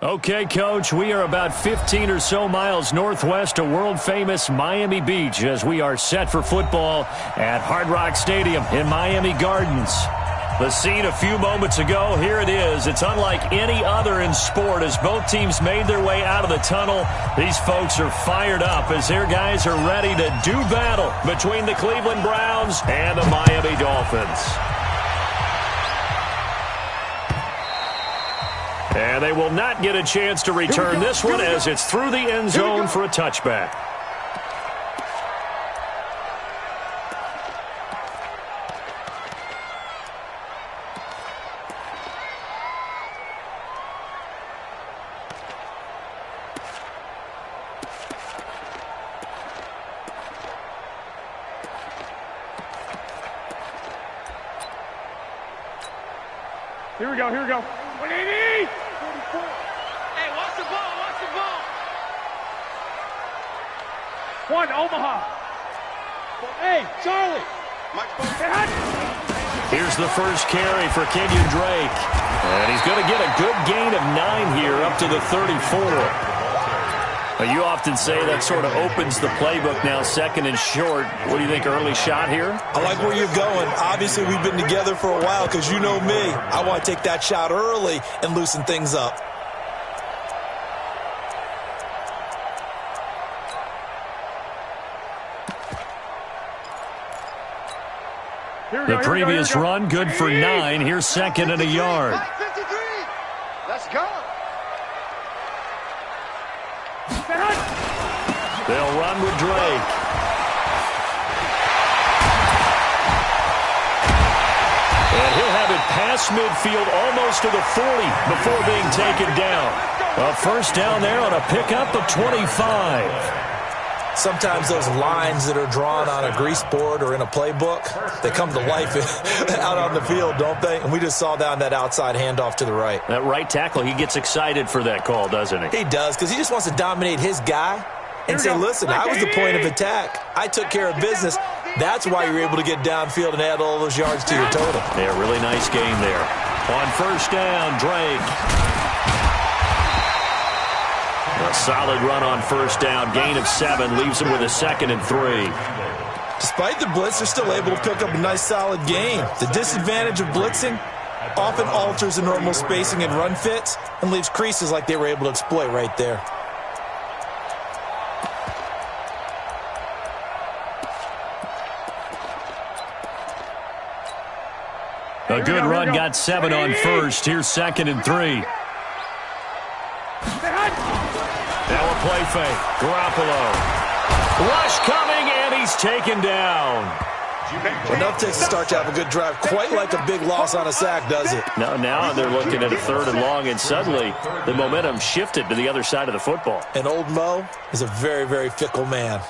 Okay, Coach, we are about 15 or so miles northwest of world-famous Miami Beach as we are set for football at Hard Rock Stadium in Miami Gardens. The scene a few moments ago, here it is. It's unlike any other in sport as both teams made their way out of the tunnel. These folks are fired up as their guys are ready to do battle between the Cleveland Browns and the Miami Dolphins. And they will not get a chance to return this one as it's through the end zone for a touchback. Here we go. 180! Hey, watch the ball, One, Omaha. Hey, Charlie. Here's the first carry for Kenyon Drake. And he's going to get a good gain of 9 here up to the 34. Now, you often say that sort of opens the playbook now, second and short. What do you think, early shot here? I like where you're going. Obviously, we've been together for a while because you know me. I want to take that shot early and loosen things up. The previous run, good for 9. Here's second and a yard. 53. Let's go. They'll run with Drake. And he'll have it past midfield almost to the 40 before being taken down. A first down there on a pickup of 25. Sometimes those lines that are drawn on a grease board or in a playbook, they come to life out on the field, don't they? And we just saw down that outside handoff to the right. That right tackle, he gets excited for that call, doesn't he? He does, because he just wants to dominate his guy and say, listen, I was the point of attack. I took care of business. That's why you're able to get downfield and add all those yards to your total. Yeah, really nice game there. On first down, Drake. A solid run on first down. Gain of 7 leaves him with a 2nd and 3. Despite the blitz, they're still able to pick up a nice, solid gain. The disadvantage of blitzing often alters the normal spacing and run fits and leaves creases like they were able to exploit right there. A good run got 7 on first. Here's 2nd and 3. Now a play fake. Garoppolo. Rush coming, and he's taken down. Enough takes to start to have a good drive. Quite like a big loss on a sack, does it? Now they're looking at a 3rd and long, and suddenly the momentum shifted to the other side of the football. And old Mo is a very, very fickle man.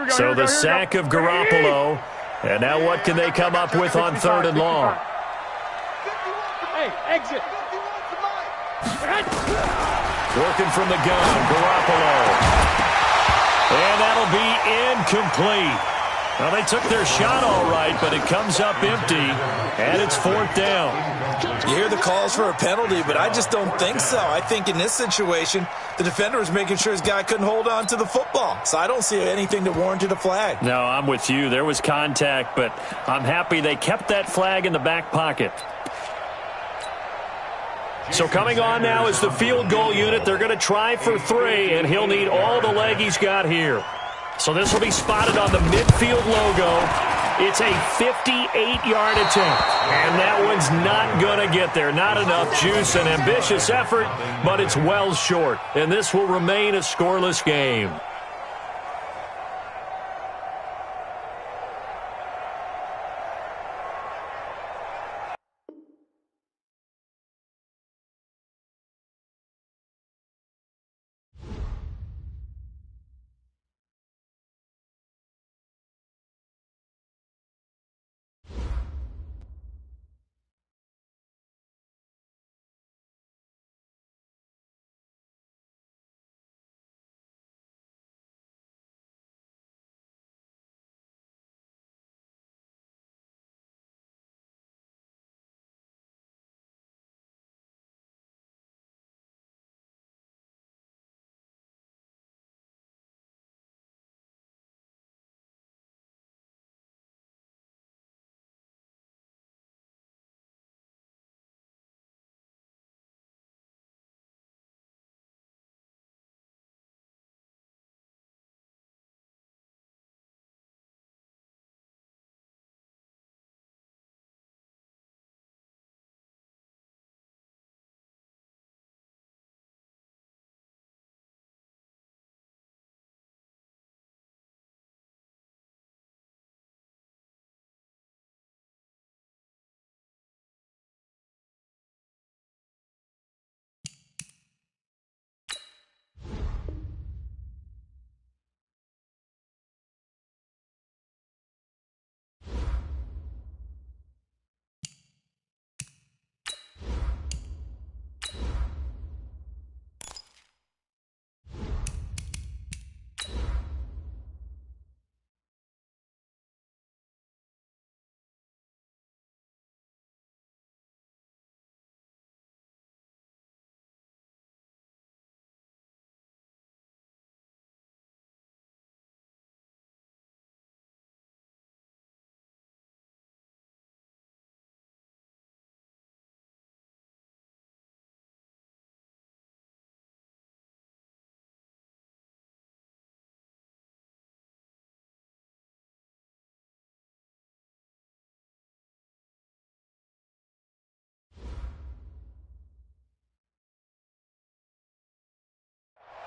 So the sack of Garoppolo. And now what can they come up with on 3rd and long? Hey, exit. Working from the gun, Garoppolo. And that'll be incomplete. Well, they took their shot all right, but it comes up empty, and it's 4th down. You hear the calls for a penalty, but I just don't think so. I think in this situation, the defender was making sure his guy couldn't hold on to the football. So I don't see anything that warranted a flag. No, I'm with you. There was contact, but I'm happy they kept that flag in the back pocket. So coming on now is the field goal unit. They're going to try for 3, and he'll need all the leg he's got here. So this will be spotted on the midfield logo. It's a 58-yard attempt, and that one's not going to get there. Not enough juice, an ambitious effort, but it's well short, and this will remain a scoreless game.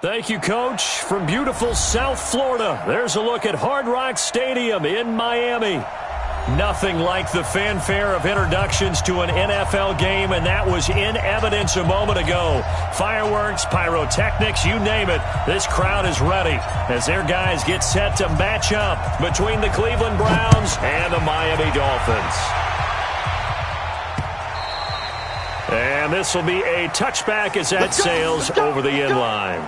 Thank you, Coach. From beautiful South Florida, there's a look at Hard Rock Stadium in Miami. Nothing like the fanfare of introductions to an NFL game, and that was in evidence a moment ago. Fireworks, pyrotechnics, you name it. This crowd is ready as their guys get set to match up between the Cleveland Browns and the Miami Dolphins. And this will be a touchback as that sails over the end line.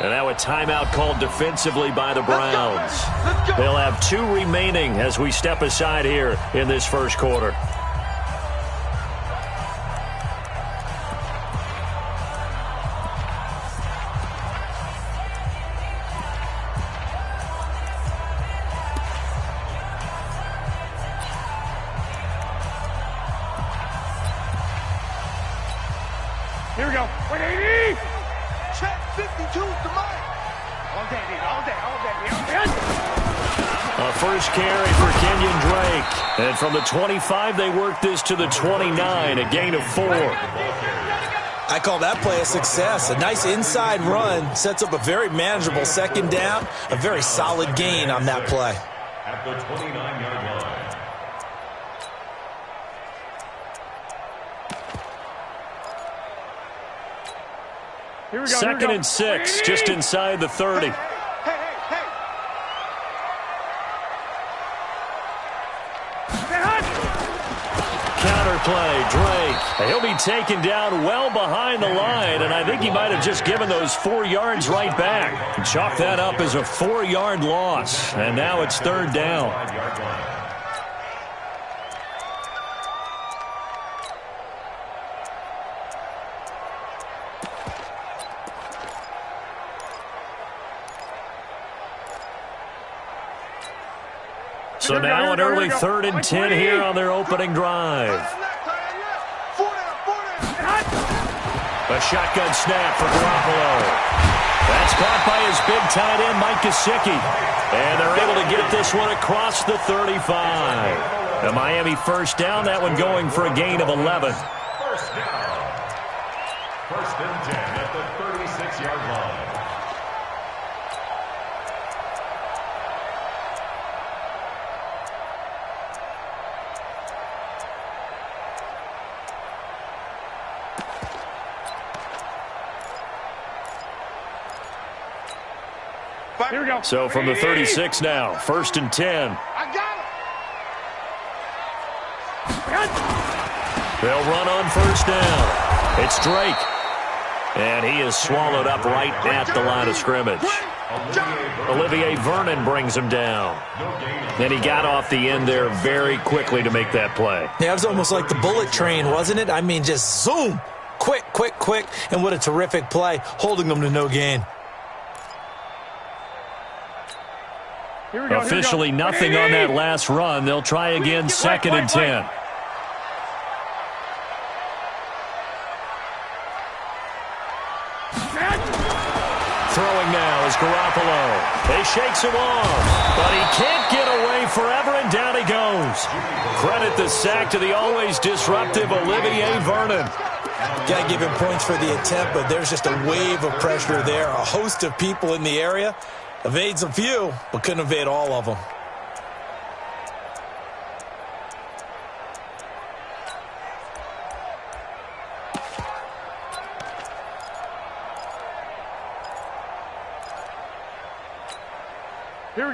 And now a timeout called defensively by the Browns. They'll have 2 remaining as we step aside here in this first quarter. Here we go. 180. Check 52 to Mike. All day. A first carry for Kenyon Drake. And from the 25, they work this to the 29, a gain of 4. I call that play a success. A nice inside run sets up a very manageable second down. A very solid gain on that play. At the 29-yard line. Here we go. Second and 6, just inside the 30. Counterplay, Drake. He'll be taken down well behind the line, and I think he might have just given those 4 yards right back. Chalk that up as a 4-yard loss, and now it's third down. So now an early 3rd and 10 here on their opening drive. A shotgun snap for Garoppolo. That's caught by his big tight end, Mike Gesicki. And they're able to get this one across the 35. The Miami first down, that one going for a gain of 11. First down. 1st and 10 at the 36-yard line. Here we go. So from the 36 now, 1st and 10. I got They'll run on first down. It's Drake. And he is swallowed up right at the line of scrimmage. Olivier Vernon brings him down. And he got off the end there very quickly to make that play. Yeah, it was almost like the bullet train, wasn't it? I mean, just zoom. Quick. And what a terrific play, holding them to no gain. Here we go. Officially nothing on that last run. They'll try again, 2nd and 10. Throwing now is Garoppolo. He shakes him off, but he can't get away forever, and down he goes. Credit the sack to the always disruptive Olivier Vernon. Got to give him points for the attempt, but there's just a wave of pressure there. A host of people in the area. Evades a few, but couldn't evade all of them.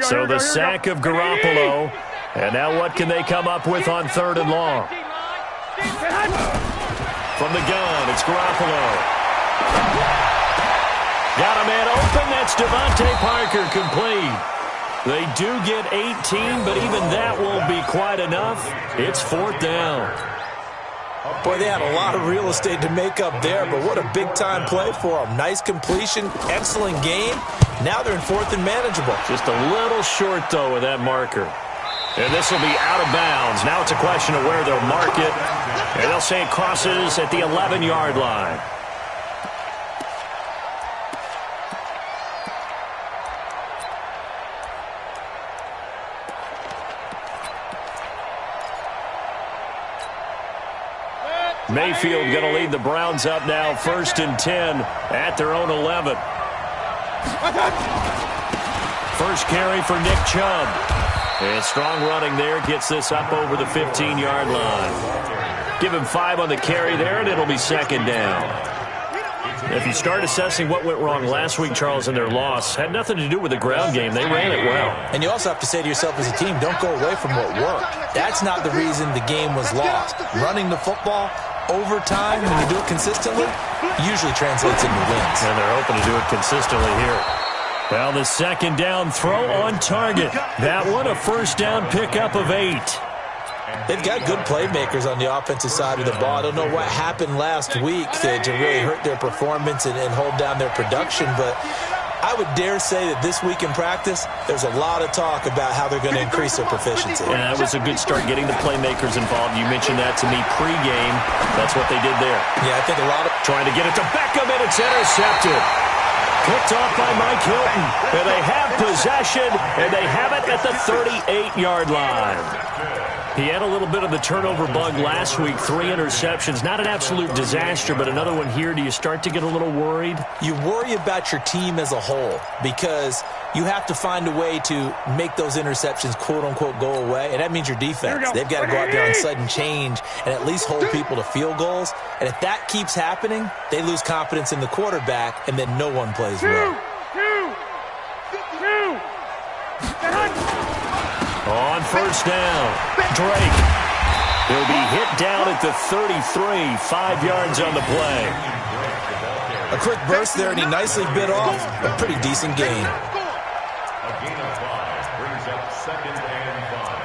So the sack of Garoppolo. And now what can they come up with on 3rd and long? From the gun, it's Garoppolo. Got a man open. That's Devontae Parker complete. They do get 18, but even that won't be quite enough. It's 4th down. Boy, they had a lot of real estate to make up there, but what a big-time play for them. Nice completion, excellent game. Now they're in 4th and manageable. Just a little short, though, with that marker. And this will be out of bounds. Now it's a question of where they'll mark it. And they'll say it crosses at the 11-yard line. Mayfield going to lead the Browns up now, 1st and 10 at their own 11. First carry for Nick Chubb. And strong running there gets this up over the 15-yard line. Give him 5 on the carry there, and it'll be 2nd down. If you start assessing what went wrong last week, Charles, in their loss, had nothing to do with the ground game. They ran it well. And you also have to say to yourself as a team, don't go away from what worked. That's not the reason the game was lost. Running the football over time, when you do it consistently, usually translates into wins. And they're hoping to do it consistently here. Well, the 2nd down throw on target. That one, a 1st down pickup of 8. They've got good playmakers on the offensive side of the ball. I don't know what happened last week to really hurt their performance and hold down their production, but I would dare say that this week in practice, there's a lot of talk about how they're going to increase their proficiency. And that was a good start, getting the playmakers involved. You mentioned that to me pregame. That's what they did there. Yeah, I think a lot of... Trying to get it to Beckham, and it's intercepted. Picked off by Mike Hilton. And they have possession, and they have it at the 38-yard line. He had a little bit of the turnover bug last week, 3 interceptions. Not an absolute disaster, but another one here. Do you start to get a little worried? You worry about your team as a whole because you have to find a way to make those interceptions, quote-unquote, go away, and that means your defense. They've got to go out there on sudden change and at least hold people to field goals. And if that keeps happening, they lose confidence in the quarterback, and then no one plays well. On 1st down, Drake. He'll be hit down at the 33, 5 yards on the play. A quick burst there, and he nicely bit off a pretty decent gain. A gain of 5 brings up 2nd and 5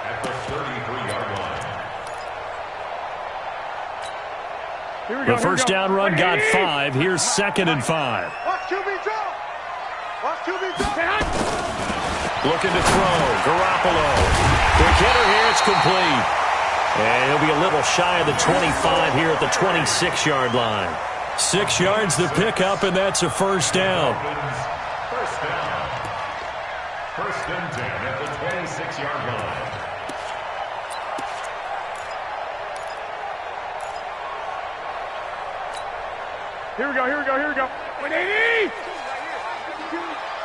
at the 33-yard line. The 1st down run got 5. Here's 2nd and 5. Watch QB drop. Watch QB drop. Looking to throw. Garoppolo. Quick hitter here. It's complete. And he'll be a little shy of the 25 here at the 26-yard line. 6 yards the pickup, and that's a 1st down. First down. 1st and 10 at the 26-yard line. Here we go, here we go, here we go. 180!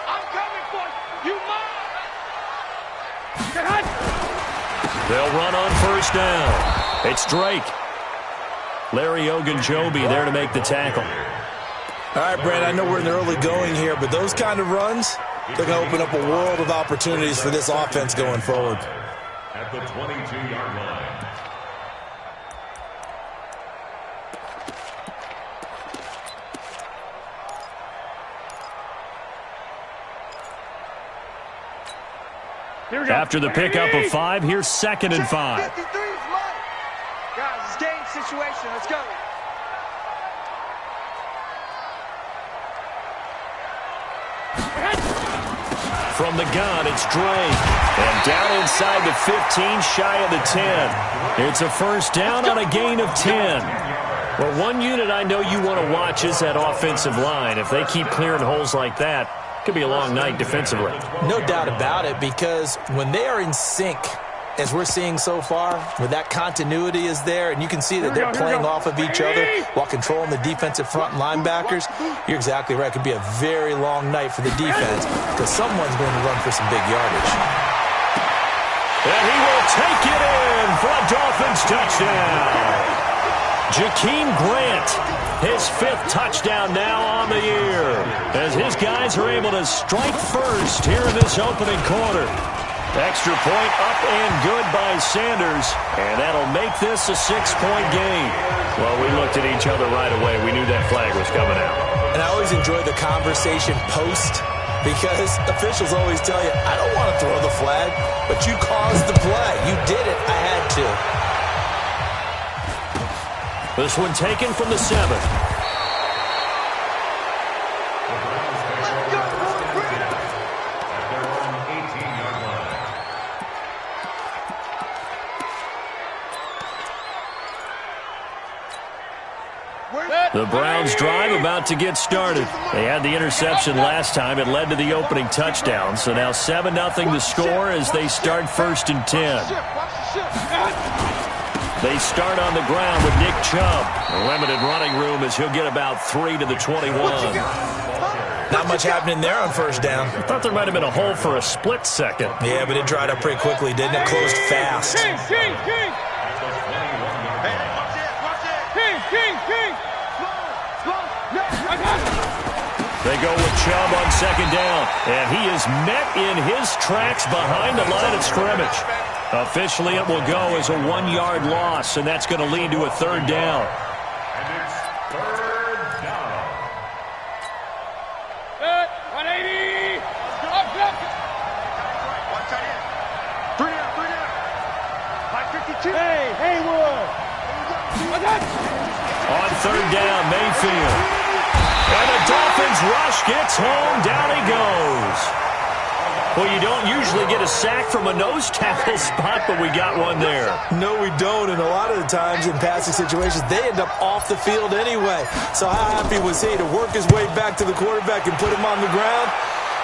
I'm coming for you. You mine. They'll run on 1st down. It's Drake. Larry Ogunjobi there to make the tackle. All right, Brad, I know we're in the early going here, but those kind of runs, they're going to open up a world of opportunities for this offense going forward. At the 22-yard line. After the pickup of 5, here's 2nd and 5. 53 is mine. Guys, it's game situation. Let's go. From the gun, it's Drake. And down inside the 15, shy of the 10. It's a 1st down on a gain of 10. Well, one unit I know you want to watch is that offensive line. If they keep clearing holes like that, it could be a long night defensively. No doubt about it, because when they are in sync, as we're seeing so far, where that continuity is there, and you can see that they're playing off of each other while controlling the defensive front linebackers, you're exactly right. It could be a very long night for the defense because someone's going to run for some big yardage. And he will take it in for a Dolphins touchdown. Jakeem Grant, his 5th touchdown now on the year, as his guys are able to strike first here in this opening quarter. Extra point up and good by Sanders, and that'll make this a 6-point game. Well, we looked at each other right away. We knew that flag was coming out. And I always enjoy the conversation post, because officials always tell you, I don't want to throw the flag, but you caused the play. You did it. I had to. This one taken from the 7. The Browns drive about to get started. They had the interception last time. It led to the opening touchdown. So now 7-0 the score as they start 1st and 10. They start on the ground with Nick Chubb. Limited running room as he'll get about 3 to the 21. Not much happening there on first down. I thought there might have been a hole for a split second. Yeah, but it dried up pretty quickly, didn't it? Closed fast. King. They go with Chubb on second down, and he is met in his tracks behind the line of scrimmage. Officially, it will go as a 1-yard loss, and that's going to lead to a third down. And it's third down. 180. Up. Watch out here. 3 down. 552. Hey, Haywood. On third down, Mayfield. And the Dolphins rush gets home. Down he goes. Well, you don't usually get a sack from a nose tackle spot, but we got one there. No, we don't, and a lot of the times in passing situations, they end up off the field anyway. So how happy was he to work his way back to the quarterback and put him on the ground?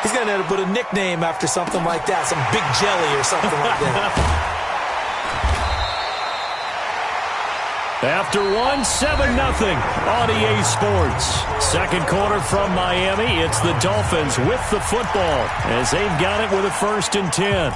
He's going to end up with a nickname after something like that, some Big Jelly or something like that. After 7-0 on EA Sports. Second quarter from Miami. It's the Dolphins with the football as they've got it with a 1st and 10.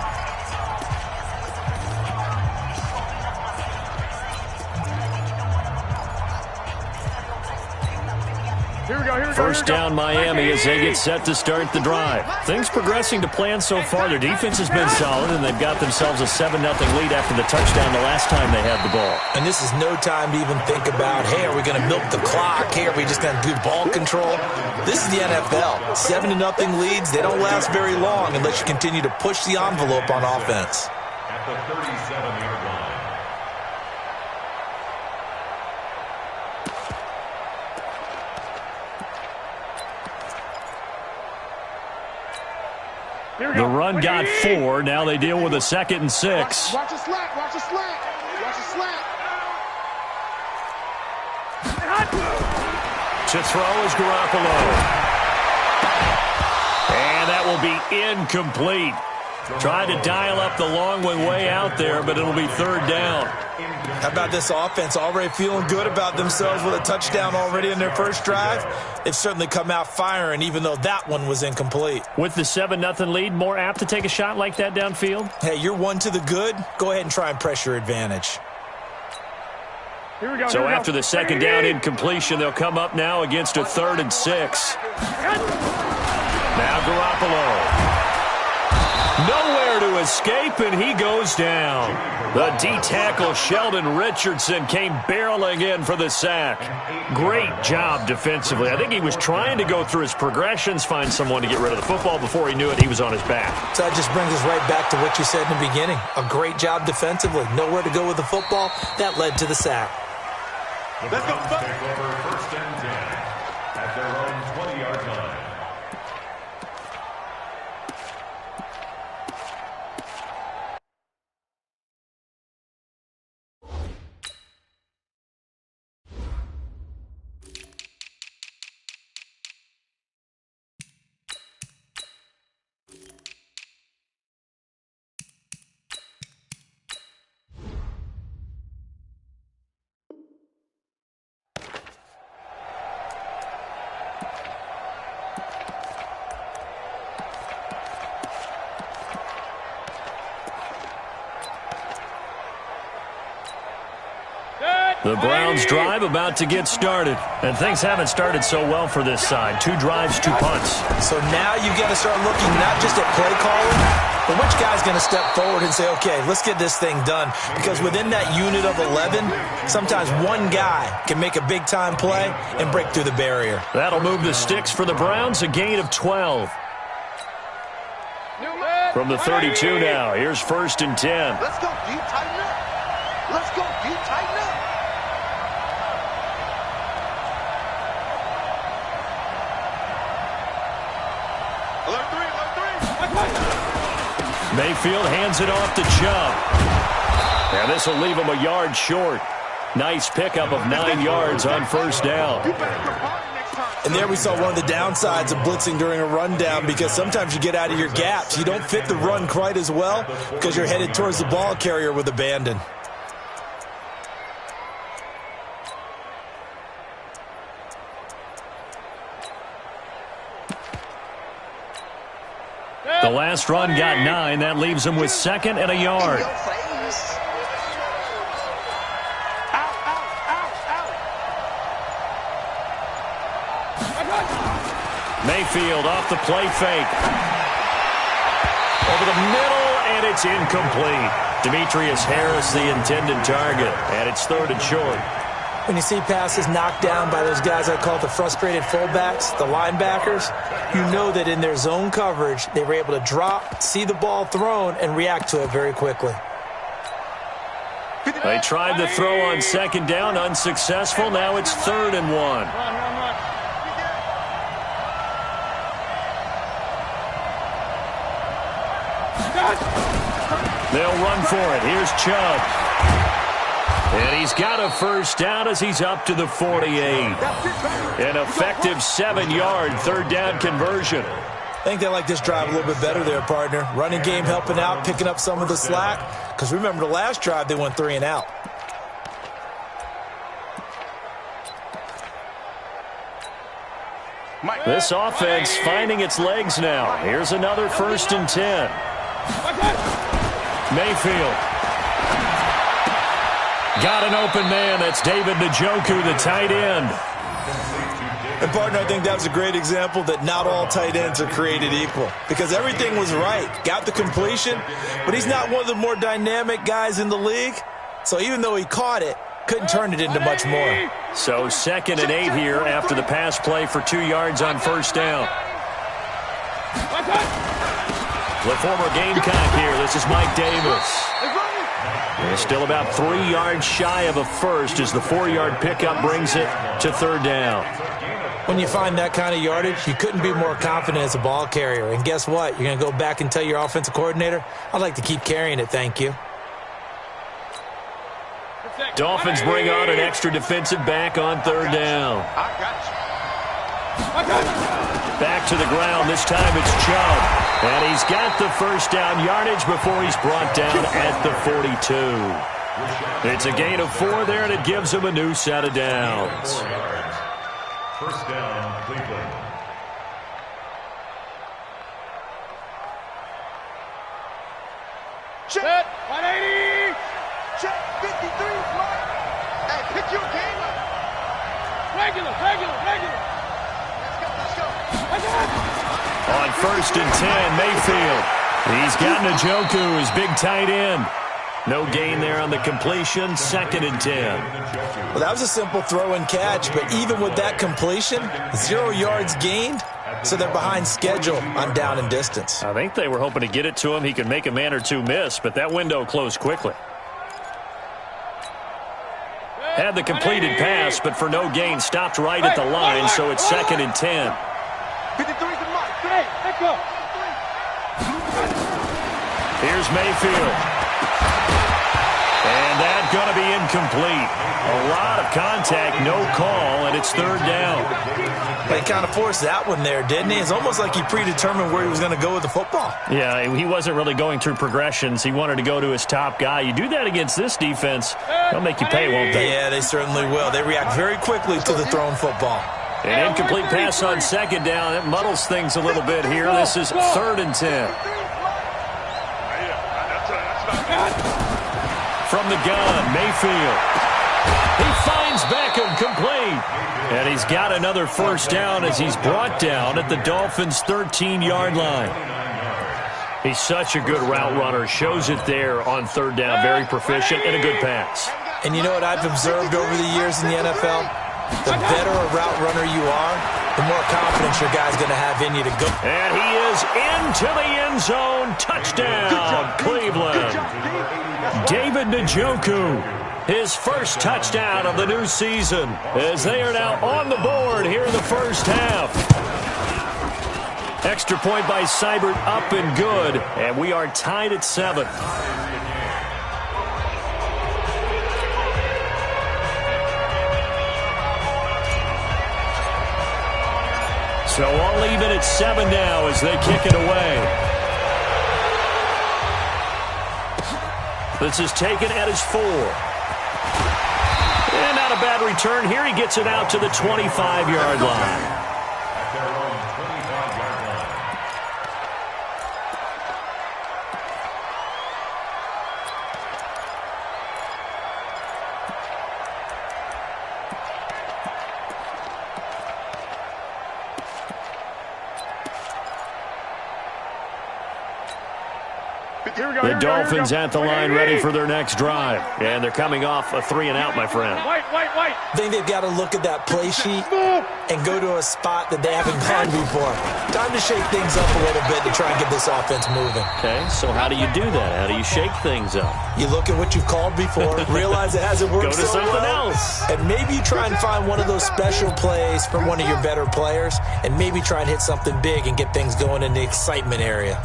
First down Miami as they get set to start the drive. Things progressing to plan so far. Their defense has been solid, and they've got themselves a 7-0 lead after the touchdown the last time they had the ball. And this is no time to even think about, hey, are we going to milk the clock? Hey, are we just going to do ball control? This is the NFL. 7-0 leads, they don't last very long unless you continue to push the envelope on offense. At the 37-yard line. The run got 4. Now they deal with a 2nd and 6. Watch a slant. To throw is Garoppolo. And that will be incomplete. Tried to dial up the long one way out there, but it'll be third down. How about this offense already feeling good about themselves with a touchdown already in their first drive? They've certainly come out firing, even though that one was incomplete. With the 7-0 lead, more apt to take a shot like that downfield? Hey, you're one to the good. Go ahead and try and press your advantage. So after the second down incompletion, they'll come up now against a 3rd and 6. Now Garoppolo. Nowhere to escape, and he goes down. The D-tackle Sheldon Richardson came barreling in for the sack. Great job defensively. I think he was trying to go through his progressions, find someone to get rid of the football. Before he knew it, he was on his back. So that just brings us right back to what you said in the beginning. A great job defensively. Nowhere to go with the football. That led to the sack. Let's go. Take over 1st and 10 at their own 20-yard line. The Browns drive about to get started. And things haven't started so well for this side. 2 drives, 2 punts. So now you've got to start looking not just at play calling, but which guy's going to step forward and say, okay, let's get this thing done. Because within that unit of 11, sometimes one guy can make a big-time play and break through the barrier. That'll move the sticks for the Browns, a gain of 12. From the 32 now, here's 1st and 10. Let's go, deep, tighten up. Let's go, deep, tighten up. Mayfield hands it off to Chubb. And this will leave him a yard short. Nice pickup of 9 yards on 1st down. And there we saw one of the downsides of blitzing during a rundown, because sometimes you get out of your gaps. You don't fit the run quite as well because you're headed towards the ball carrier with abandon. The last run got 9. That leaves him with 2nd and a yard. Mayfield off the play fake. Over the middle, and it's incomplete. Demetrius Harris, the intended target, and it's 3rd and short. When you see passes knocked down by those guys I call the frustrated fullbacks, the linebackers, you know that in their zone coverage, they were able to drop, see the ball thrown, and react to it very quickly. They tried the throw on 2nd down, unsuccessful. Now it's 3rd and 1. They'll run for it. Here's Chubb. And he's got a first down as he's up to the 48. An effective 7-yard 3rd down conversion. I think they like this drive a little bit better there, partner. Running game helping out, picking up some of the slack. Because remember, the last drive, they went 3 and out. This offense finding its legs now. Here's another 1st and 10. Mayfield. Got an open man. That's David Njoku, the tight end. And, partner, I think that was a great example that not all tight ends are created equal. Because everything was right. Got the completion, but he's not one of the more dynamic guys in the league. So even though he caught it, couldn't turn it into much more. So 2nd and 8 here after the pass play for 2 yards on 1st down. The former Gamecock here. This is Mike Davis. They're still about 3 yards shy of a first as the 4-yard pickup brings it to 3rd down. When you find that kind of yardage, you couldn't be more confident as a ball carrier. And guess what? You're going to go back and tell your offensive coordinator, I'd like to keep carrying it, thank you. Dolphins bring on an extra defensive back on 3rd down. Back to the ground. This time it's Chubb. And he's got the first down yardage before he's brought down at the 42. It's a gain of 4 there, and it gives him a new set of downs. 1st down, Cleveland. Check 180. Check 53. Hey, pick your game up. Regular. Let's go. On 1st and 10, Mayfield. He's got Njoku, his big tight end. No gain there on the completion, 2nd and 10. Well, that was a simple throw and catch, but even with that completion, 0 yards gained, so they're behind schedule on down and distance. I think they were hoping to get it to him. He could make a man or two miss, but that window closed quickly. Had the completed pass, but for no gain, stopped right at the line, so it's 2nd and 10. 53's the mark. Let's go. Here's Mayfield. And that's going to be incomplete. A lot of contact, no call, and it's 3rd down. They kind of forced that one there, didn't he? It's almost like he predetermined where he was going to go with the football. Yeah, he wasn't really going through progressions. He wanted to go to his top guy. You do that against this defense, they'll make you pay, won't they? Yeah, they certainly will. They react very quickly to the thrown football. An incomplete pass on 2nd down. It muddles things a little bit here. This is 3rd and 10. From the gun, Mayfield. He finds Beckham complete. And he's got another first down as he's brought down at the Dolphins' 13-yard line. He's such a good route runner. Shows it there on 3rd down. Very proficient and a good pass. And you know what I've observed over the years in the NFL? The better a route runner you are, the more confidence your guy's going to have in you to go. And he is into the end zone. Touchdown, Cleveland. David Njoku, his first touchdown of the new season, as they are now on the board here in the first half. Extra point by Seibert, up and good, and we are tied at 7. So all even at 7 now as they kick it away. This is taken at his 4. And not a bad return here. He gets it out to the 25-yard line. The Dolphins at the line ready for their next drive. And they're coming off a 3-and-out, my friend. White. I think they've got to look at that play sheet and go to a spot that they haven't gone before. Time to shake things up a little bit to try and get this offense moving. Okay, so how do you do that? How do you shake things up? You look at what you've called before, realize it hasn't worked Go to so something well, else. and maybe you try and find one of those special plays from one of your better players, and maybe try and hit something big and get things going in the excitement area.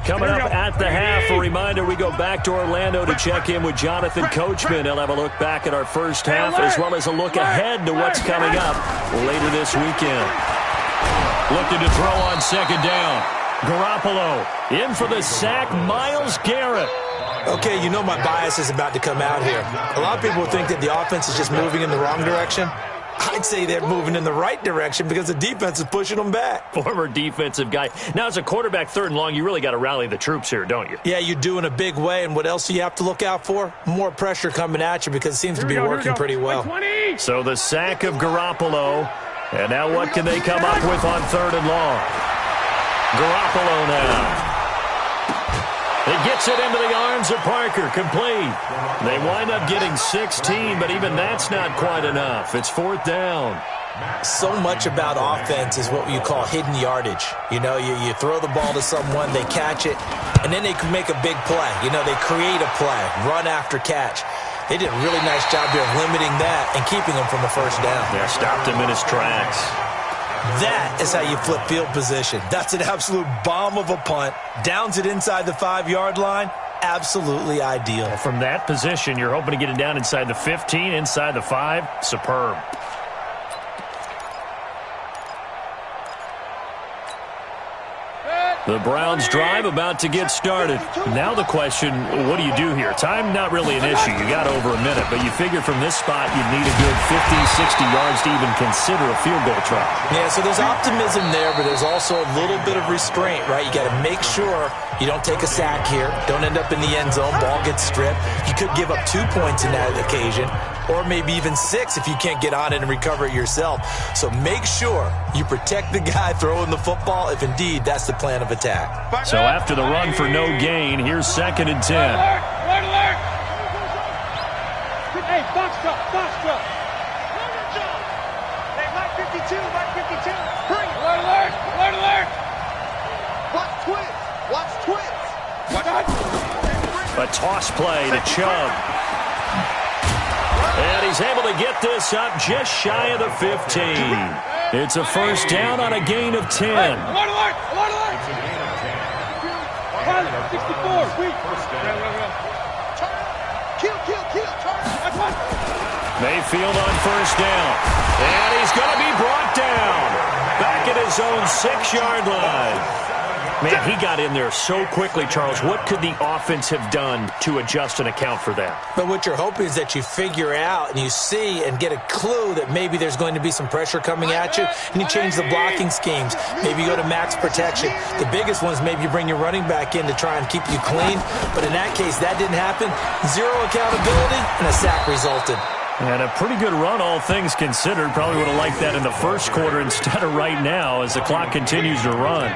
Coming up at the half, a reminder, we go back to Orlando to check in with Jonathan Coachman. He'll have a look back at our first half as well as a look ahead to what's coming up later this weekend. Looking to throw on second down. Garoppolo in for the sack, Myles Garrett. Okay, you know my bias is about to come out here. A lot of people think that the offense is just moving in the wrong direction. I'd say they're moving in the right direction because the defense is pushing them back. Former defensive guy. Now, as a quarterback, 3rd and long, you really got to rally the troops here, don't you? Yeah, you do in a big way. And what else do you have to look out for? More pressure coming at you because it seems to be working pretty well. So the sack of Garoppolo. And now what can they come up with on 3rd and long? Garoppolo now. He gets it into the arms of Parker, complete. They wind up getting 16, but even that's not quite enough. It's 4th down. So much about offense is what you call hidden yardage. You know, you throw the ball to someone, they catch it, and then they can make a big play. You know, they create a play, run after catch. They did a really nice job here of limiting that and keeping him from the first down. Yeah, stopped him in his tracks. That is how you flip field position. That's an absolute bomb of a punt. Downs it inside the 5-yard line. Absolutely ideal. From that position, you're hoping to get it down inside the 15, inside the 5. Superb. The Browns drive about to get started. Now the question, what do you do here? Time not really an issue. You got over a minute, but you figure from this spot you'd need a good 50, 60 yards to even consider a field goal try. Yeah, so there's optimism there, but there's also a little bit of restraint, right? You got to make sure you don't take a sack here. Don't end up in the end zone. Ball gets stripped. You could give up 2 points in that occasion, or maybe even 6 if you can't get on it and recover it yourself. So make sure you protect the guy throwing the football if indeed that's the plan of attack. So after the run for no gain, here's 2nd and 10. Red alert! Hey, box truck. Hey, Mike 52. Hurry! Red alert! Watch twins! A toss play to Chubb. And he's able to get this up just shy of the 15. It's a first down on a gain of 10. Alert! 64, sweet. Kill. Mayfield on first down. And he's going to be brought down. Back at his own 6-yard line. Man, he got in there so quickly, Charles. What could the offense have done to adjust and account for that? But what you're hoping is that you figure out and you see and get a clue that maybe there's going to be some pressure coming at you, and you change the blocking schemes. Maybe you go to max protection. The biggest one is maybe you bring your running back in to try and keep you clean. But in that case, that didn't happen. 0 accountability, and a sack resulted. And a pretty good run, all things considered. Probably would have liked that in the first quarter instead of right now as the clock continues to run.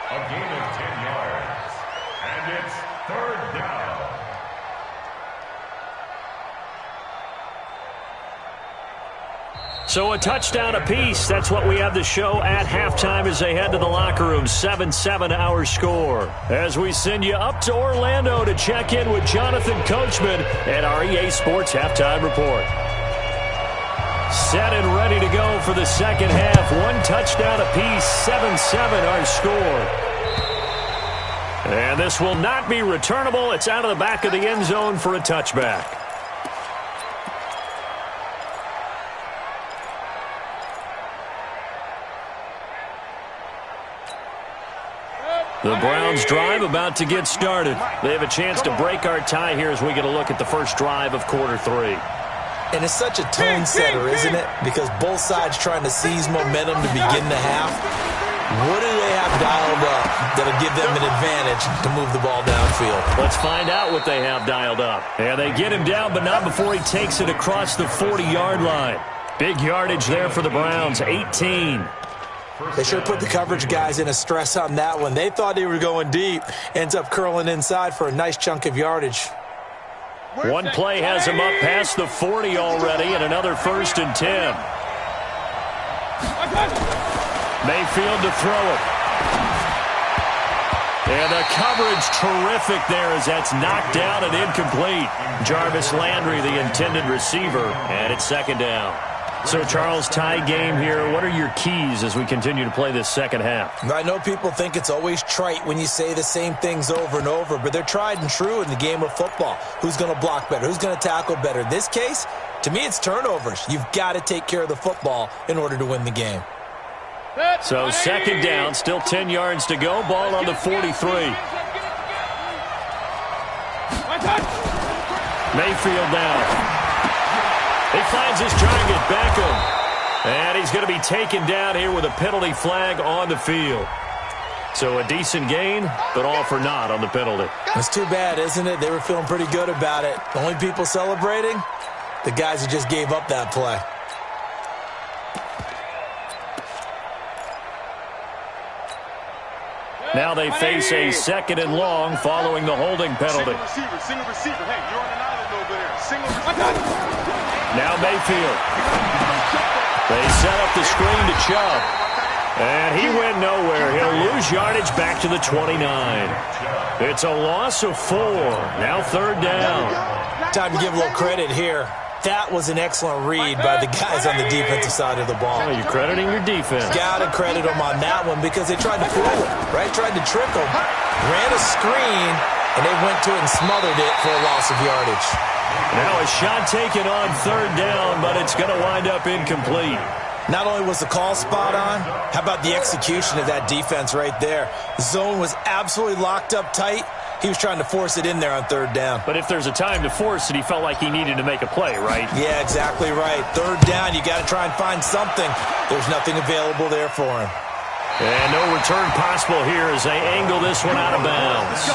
A gain of 10 yards, and it's 3rd down. So a touchdown apiece. That's what we have to show at halftime as they head to the locker room. 7-7 our score. As we send you up to Orlando to check in with Jonathan Coachman at our EA Sports Halftime Report. Set and ready to go for the second half. 1 touchdown apiece, 7-7 our score. And this will not be returnable. It's out of the back of the end zone for a touchback. The Browns drive about to get started. They have a chance to break our tie here as we get a look at the first drive of quarter 3. And it's such a tone setter, isn't it? Because both sides trying to seize momentum to begin the half. What do they have dialed up? that'll give them an advantage to move the ball downfield. Let's find out what they have dialed up. And they get him down, but not before he takes it across the 40-yard line. Big yardage there for the Browns, 18. They sure put the coverage guys in a stress on that one. They thought they were going deep. Ends up curling inside for a nice chunk of yardage. One play has him up past the 40 already, and another 1st and 10. Mayfield to throw it. And the coverage terrific there as that's knocked down and incomplete. Jarvis Landry, the intended receiver, and it's 2nd down. So, Charles, tie game here. What are your keys as we continue to play this second half? I know people think it's always trite when you say the same things over and over, but they're tried and true in the game of football. Who's going to block better? Who's going to tackle better? In this case, to me, it's turnovers. You've got to take care of the football in order to win the game. So, 2nd down, still 10 yards to go. Ball on the 43. Mayfield now. He finds his target, Beckham. And he's going to be taken down here with a penalty flag on the field. So a decent gain, but all for naught on the penalty. It's too bad, isn't it? They were feeling pretty good about it. The only people celebrating, the guys who just gave up that play. Now they face a 2nd and long following the holding penalty. Single receiver. Hey, you're on an island over there. Single receiver. Now Mayfield. They set up the screen to Chubb. And he went nowhere. He'll lose yardage back to the 29. It's a loss of 4. Now 3rd down. Time to give a little credit here. That was an excellent read by the guys on the defensive side of the ball. Oh, you're crediting your defense. Got to credit them on that one because they tried to fool him, right? Tried to trick him. Ran a screen, and they went to it and smothered it for a loss of yardage. Now a shot taken on 3rd down, but it's going to wind up incomplete. Not only was the call spot on, how about the execution of that defense right there? The zone was absolutely locked up tight. He was trying to force it in there on 3rd down. But if there's a time to force it, he felt like he needed to make a play, right? Yeah, exactly right. 3rd down, you got to try and find something. There's nothing available there for him. And no return possible here as they angle this one out of bounds.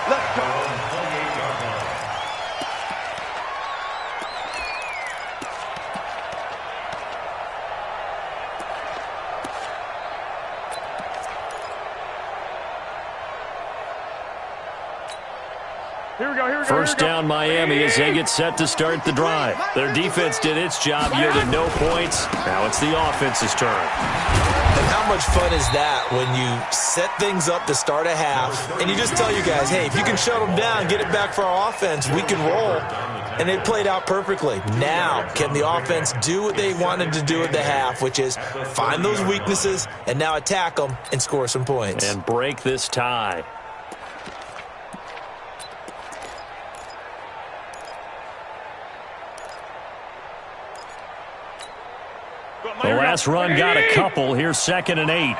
Let's go. First down Miami as they get set to start the drive. Their defense did its job, yielded no points. Now it's the offense's turn. And how much fun is that when you set things up to start a half and you just tell you guys, hey, if you can shut them down, get it back for our offense, we can roll. And it played out perfectly. Now, can the offense do what they wanted to do at the half, which is find those weaknesses and now attack them and score some points. And break this tie. The last run got a couple. Here's 2nd and 8.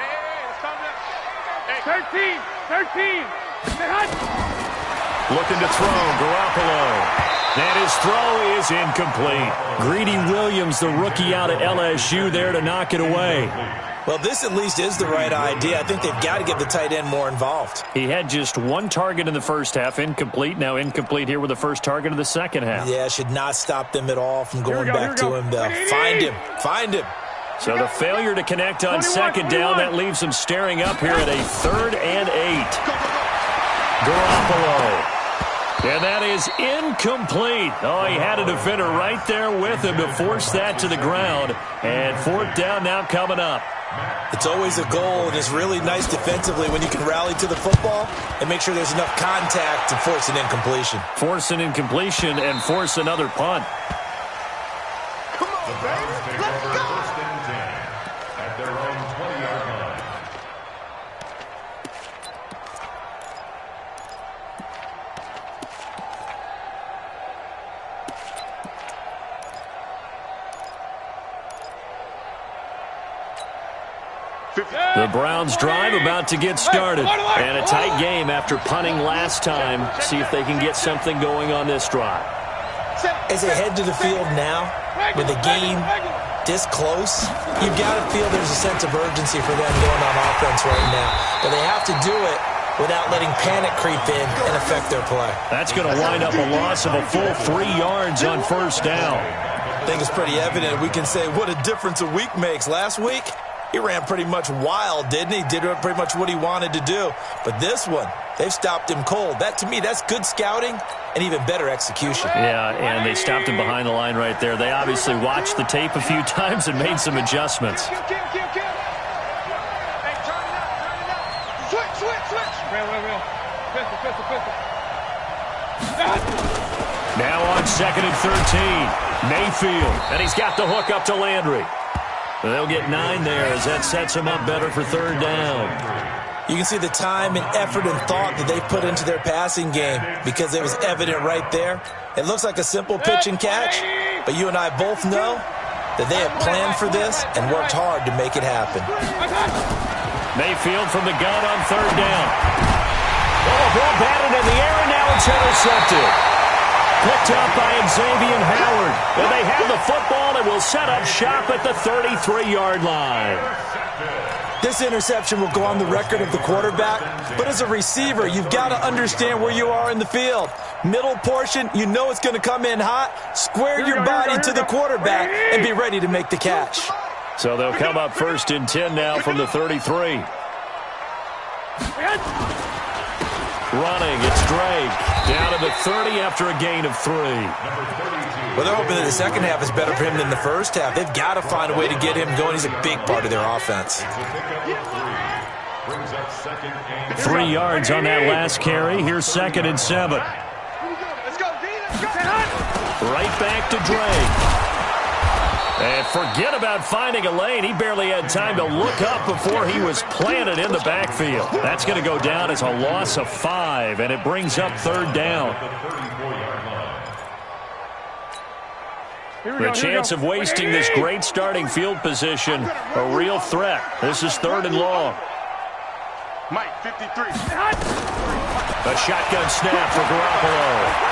13. Looking to throw, Garoppolo. And his throw is incomplete. Greedy Williams, the rookie out of LSU, there to knock it away. Well, this at least is the right idea. I think they've got to get the tight end more involved. He had just one target in the first half, incomplete. Now incomplete here with the first target of the second half. Yeah, should not stop them at all from going back to him, though. Find him. So the failure to connect on 2nd down, that leaves him staring up here at a 3rd and 8. Garoppolo. And that is incomplete. Oh, he had a defender right there with him to force that to the ground. And 4th down now coming up. It's always a goal, and it's really nice defensively when you can rally to the football and make sure there's enough contact to force an incompletion. Force an incompletion and force another punt. Come on, baby. Let's go. 1st and 10 at their own 20-yard line. The Browns drive about to get started. And a tight game after punting last time. See if they can get something going on this drive. As they head to the field now, with the game this close, you've got to feel there's a sense of urgency for them going on offense right now. But they have to do it without letting panic creep in and affect their play. That's going to wind up a loss of a full 3 yards on first down. I think it's pretty evident. We can say what a difference a week makes. Last week, he ran pretty much wild, didn't he? Did pretty much what he wanted to do. But this one, they've stopped him cold. That, to me, that's good scouting and even better execution. Yeah, and they stopped him behind the line right there. They obviously watched the tape a few times and made some adjustments. Hey, turn it up. Switch. Real. Pistol. Now on 2nd and 13. Mayfield, and he's got the hook up to Landry. They'll get 9 there as that sets him up better for 3rd down. You can see the time and effort and thought that they put into their passing game because it was evident right there. It looks like a simple pitch and catch, but you and I both know that they have planned for this and worked hard to make it happen. Mayfield from the gun on 3rd down. Oh, ball batted in the air, and now it's intercepted. Picked up by Xavier Howard. And they have the football and will set up shop at the 33-yard line. This interception will go on the record of the quarterback, but as a receiver, you've got to understand where you are in the field. Middle portion, you know it's going to come in hot. Square your body to the quarterback and be ready to make the catch. So they'll come up 1st and 10 now from the 33. Running, it's Drake. Down to the 30 after a gain of 3. Well, they're hoping that the second half is better for him than the first half. They've got to find a way to get him going. He's a big part of their offense. 3 yards on that last carry. Here's 2nd and 7. Let's go, D. Right back to Drake. And forget about finding a lane. He barely had time to look up before he was planted in the backfield. That's going to go down as a loss of 5, and it brings up 3rd down. The chance of wasting this great starting field position, a real threat. This is 3rd and long. Mike, 53. A shotgun snap for Garoppolo.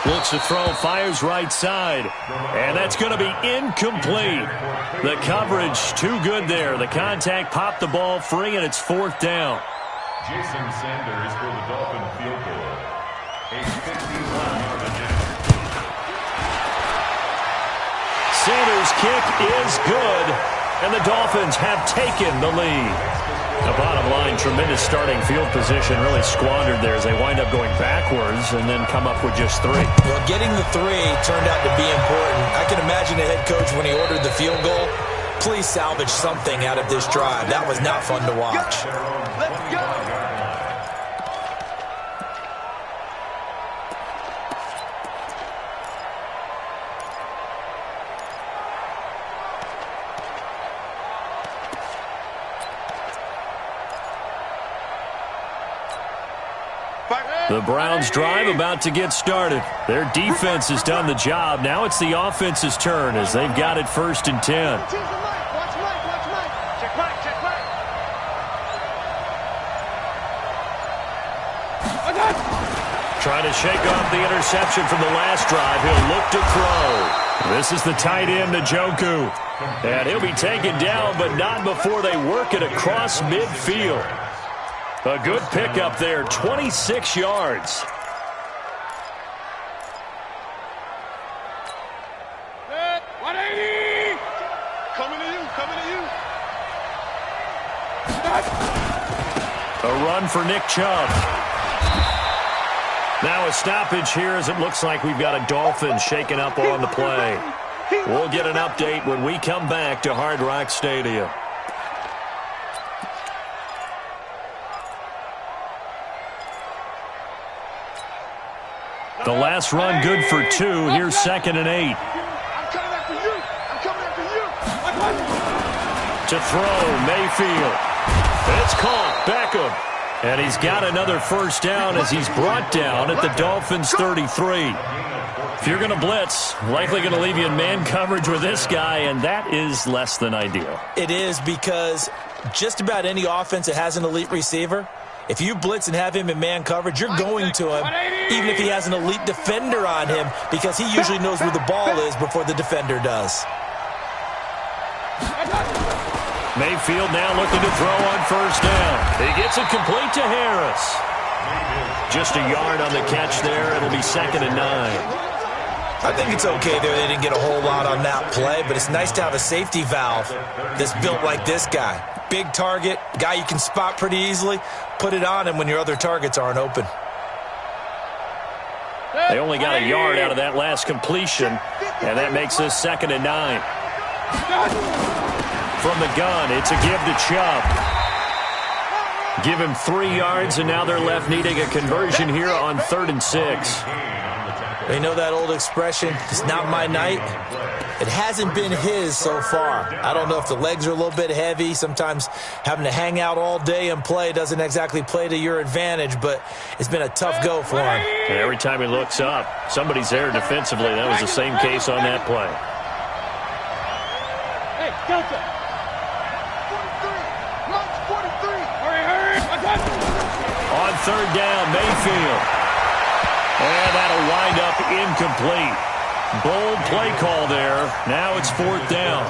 Looks to throw, fires right side. And that's going to be incomplete. The coverage too good there. The contact popped the ball free, and it's 4th down. Jason Sanders for the Dolphin field goal. A 51-yard attempt. Sanders' kick is good, and the Dolphins have taken the lead. The bottom line, tremendous starting field position, really squandered there as they wind up going backwards and then come up with just 3. Well, getting the 3 turned out to be important. I can imagine the head coach when he ordered the field goal. Please salvage something out of this drive. That was not fun to watch. Let's go. The Browns' drive about to get started. Their defense has done the job. Now it's the offense's turn as they've got it 1st and 10. Watch Mike. Check Mike. Trying to shake off the interception from the last drive. He'll look to throw. This is the tight end, Njoku. And he'll be taken down, but not before they work it across midfield. A good pickup there, 26 yards. Set, 180. Coming to you. A run for Nick Chubb. Now a stoppage here as it looks like we've got a Dolphin shaking up on the play. We'll get an update when we come back to Hard Rock Stadium. The last run good for 2. Here's 2nd and 8. I'm coming after you. To throw, Mayfield. It's caught. Beckham. And he's got another 1st down as he's brought down at the Dolphins' 33. If you're going to blitz, likely going to leave you in man coverage with this guy, and that is less than ideal. It is because just about any offense that has an elite receiver, If you blitz and have him in man coverage, you're going to him, even if he has an elite defender on him, because he usually knows where the ball is before the defender does. Mayfield now looking to throw on first down. He gets it complete to Harris. Just a yard on the catch there. It'll be 2nd and 9. I think it's okay there. They didn't get a whole lot on that play, but it's nice to have a safety valve that's built like this guy. Big target, guy you can spot pretty easily. Put it on him when your other targets aren't open. They only got a yard out of that last completion, and that makes this 2nd and 9. From the gun, it's a give to Chubb. Give him 3 yards, and now they're left needing a conversion here on 3rd and 6. They know that old expression, it's not my night. It hasn't been his so far. I don't know if the legs are a little bit heavy. Sometimes having to hang out all day and play doesn't exactly play to your advantage, but it's been a tough go for him. And every time he looks up, somebody's there defensively. That was the same case on that play. Hey, Delta. 43. Hurry. On 3rd down, Mayfield. And that'll wind up incomplete. Bold play call there. Now it's 4th down.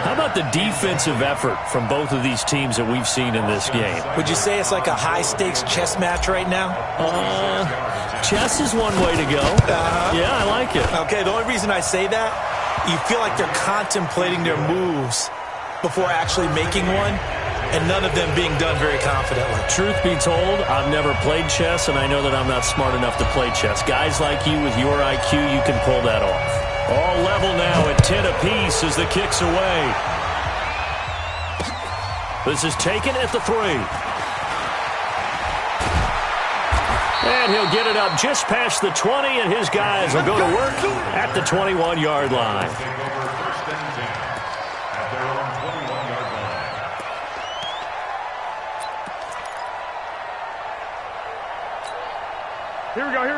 How about the defensive effort from both of these teams that we've seen in this game? Would you say it's like a high-stakes chess match right now? Chess is one way to go. Yeah, I like it. Okay, the only reason I say that, you feel like they're contemplating their moves before actually making one, and none of them being done very confidently. Truth be told, I've never played chess, and I know that I'm not smart enough to play chess. Guys like you with your IQ, you can pull that off. All level now at 10 apiece as the kick's away. This is taken at the 3. And he'll get it up just past the 20, and his guys will go to work at the 21-yard line.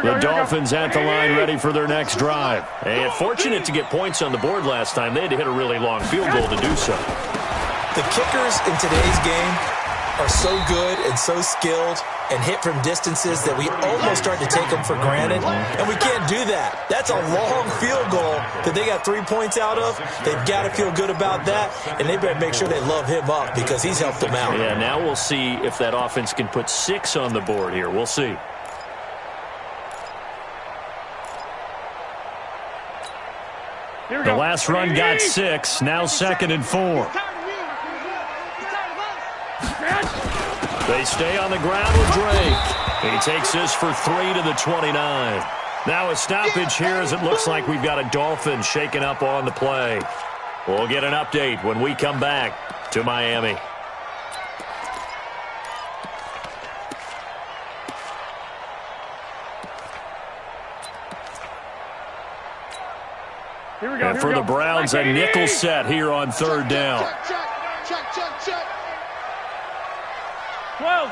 The Dolphins at the line ready for their next drive. And fortunate to get points on the board last time. They had to hit a really long field goal to do so. The kickers in today's game are so good and so skilled and hit from distances that we almost start to take them for granted. And we can't do that. That's a long field goal that they got 3 points out of. They've got to feel good about that, and they better make sure they love him up because he's helped them out. Yeah, now we'll see if that offense can put 6 on the board here. We'll see. The last run got 6. Now 2nd and 4. They stay on the ground with Drake. He takes this for 3 to the 29. Now a stoppage here as it looks like we've got a Dolphin shaking up on the play. We'll get an update when we come back to Miami. And for the Browns, a nickel set here on 3rd down. Check. 12.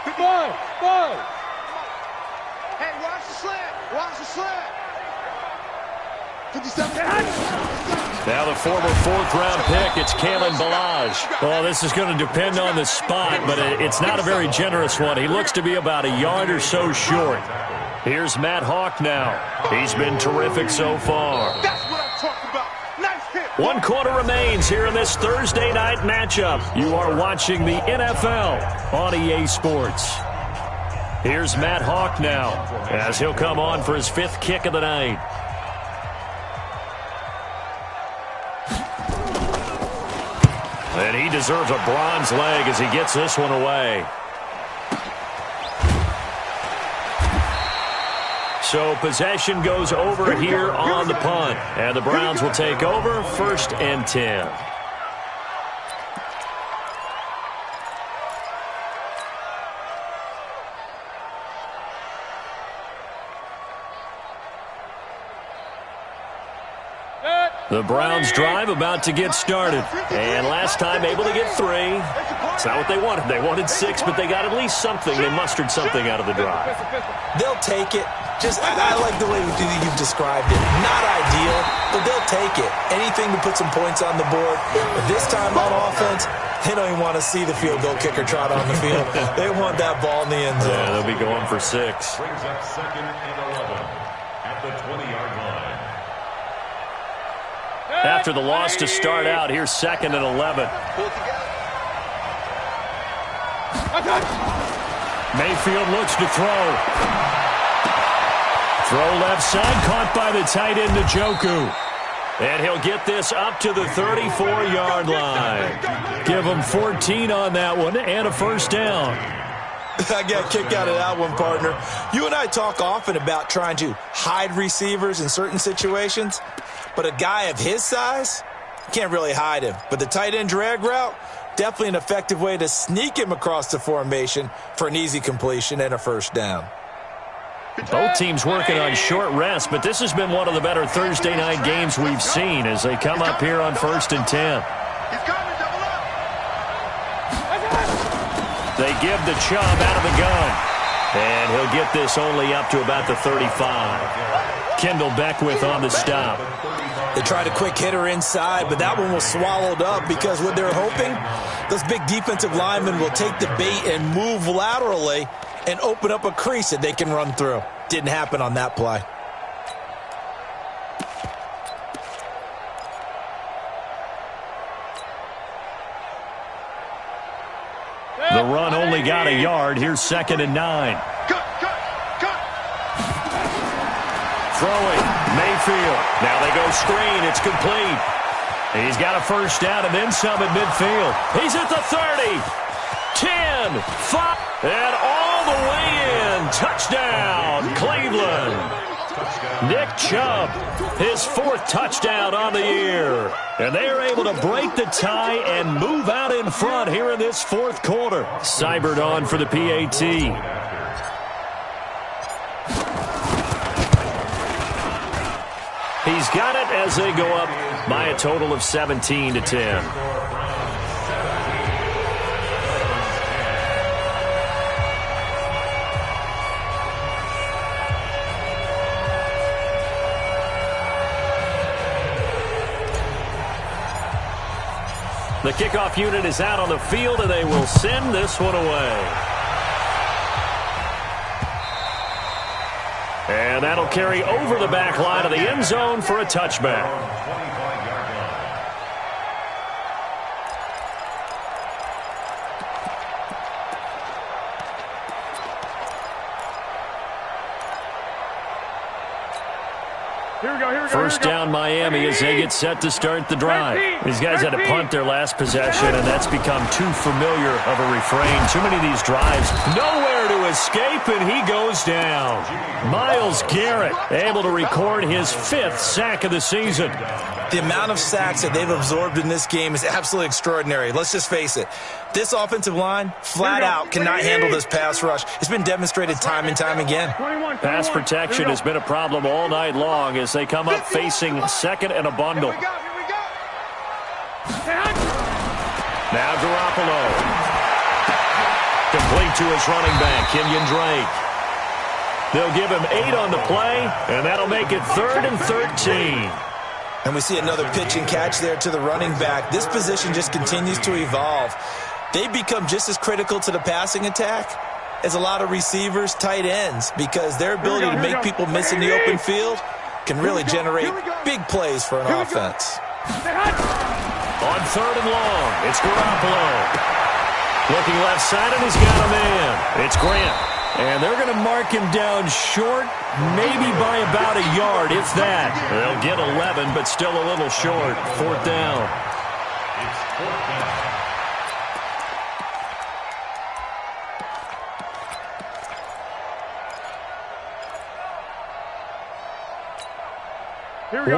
Good ball. Hey, watch the slant. 57. Now the former 4th-round pick, it's Kalen Ballage. Well, this is going to depend on the spot, but it's not a very generous one. He looks to be about a yard or so short. Here's Matt Hawk now. He's been terrific so far. That's what I'm talking about. Nice hit. 1 quarter remains here in this Thursday night matchup. You are watching the NFL on EA Sports. Here's Matt Hawk now as he'll come on for his 5th kick of the night. And he deserves a bronze leg as he gets this one away. So possession goes over here on the punt. And the Browns will take over 1st and 10. Good. The Browns drive about to get started. And last time able to get 3. It's not what they wanted. They wanted 6, but they got at least something. They mustered something out of the drive. They'll take it. I like the way you've described it. Not ideal, but they'll take it. Anything to put some points on the board. But this time on offense, they don't even want to see the field goal kicker trot on the field. They want that ball in the end zone. Yeah, they'll be going for 6. Brings up 2nd and 11 at the 20-yard line. After the loss to start out, here's 2nd and 11. Mayfield looks to throw. Throw left side, caught by the tight end Njoku. And he'll get this up to the 34-yard line. Give him 14 on that one and a first down. I got kicked out of that one, partner. You and I talk often about trying to hide receivers in certain situations, but a guy of his size, can't really hide him. But the tight end drag route, definitely an effective way to sneak him across the formation for an easy completion and a first down. Both teams working on short rest, but this has been one of the better Thursday night games we've seen as they come up here on 1st and 10. They give the Chubb out of the gun. And he'll get this only up to about the 35. Kendall Beckwith on the stop. They tried a quick hitter inside, but that one was swallowed up because what they're hoping, those big defensive linemen will take the bait and move laterally and open up a crease that they can run through. Didn't happen on that play. The run only got a yard. Here's 2nd and 9. Throwing, Mayfield. Now they go screen. It's complete. He's got a first down and then some at midfield. He's at the 30. 10, 5, and all the way in. Touchdown, Cleveland. Nick Chubb, his 4th touchdown on the year. And they are able to break the tie and move out in front here in this 4th quarter. Seibert on for the PAT. He's got it as they go up by a total of 17-10. The kickoff unit is out on the field, and they will send this one away. And that'll carry over the back line of the end zone for a touchback. First down Miami as they get set to start the drive. These guys had to punt their last possession, and that's become too familiar of a refrain. Too many of these drives, nowhere to escape, and he goes down. Myles Garrett able to record his 5th sack of the season. The amount of sacks that they've absorbed in this game is absolutely extraordinary. Let's just face it. This offensive line, flat out, cannot handle this pass rush. It's been demonstrated time and time again. Pass protection has been a problem all night long as they come up facing 2nd and a bundle. Now Garoppolo. Complete to his running back, Kenyon Drake. They'll give him 8 on the play, and that'll make it 3rd and 13. And we see another pitch and catch there to the running back. This position just continues to evolve. They become just as critical to the passing attack as a lot of receivers, tight ends, because their ability to make people miss in the open field can really generate big plays for an offense. On 3rd and long, it's Garoppolo. Looking left side, and he's got a man. It's Grant. And they're going to mark him down short, maybe by about a yard, if that. They'll get 11, but still a little short. 4th down. It's 4th down.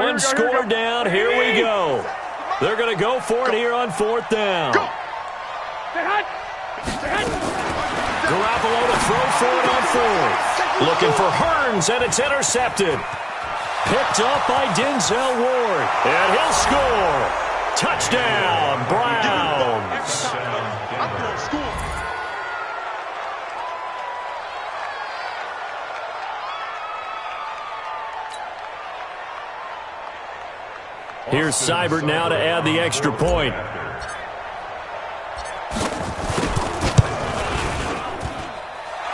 One score down. Here we go. They're going to go for it here on 4th down. Garoppolo to throw for it on 4th. Looking for Hearns, and it's intercepted. picked up by Denzel Ward. And he'll score. Touchdown, Browns. Here's Seibert now to add the extra point.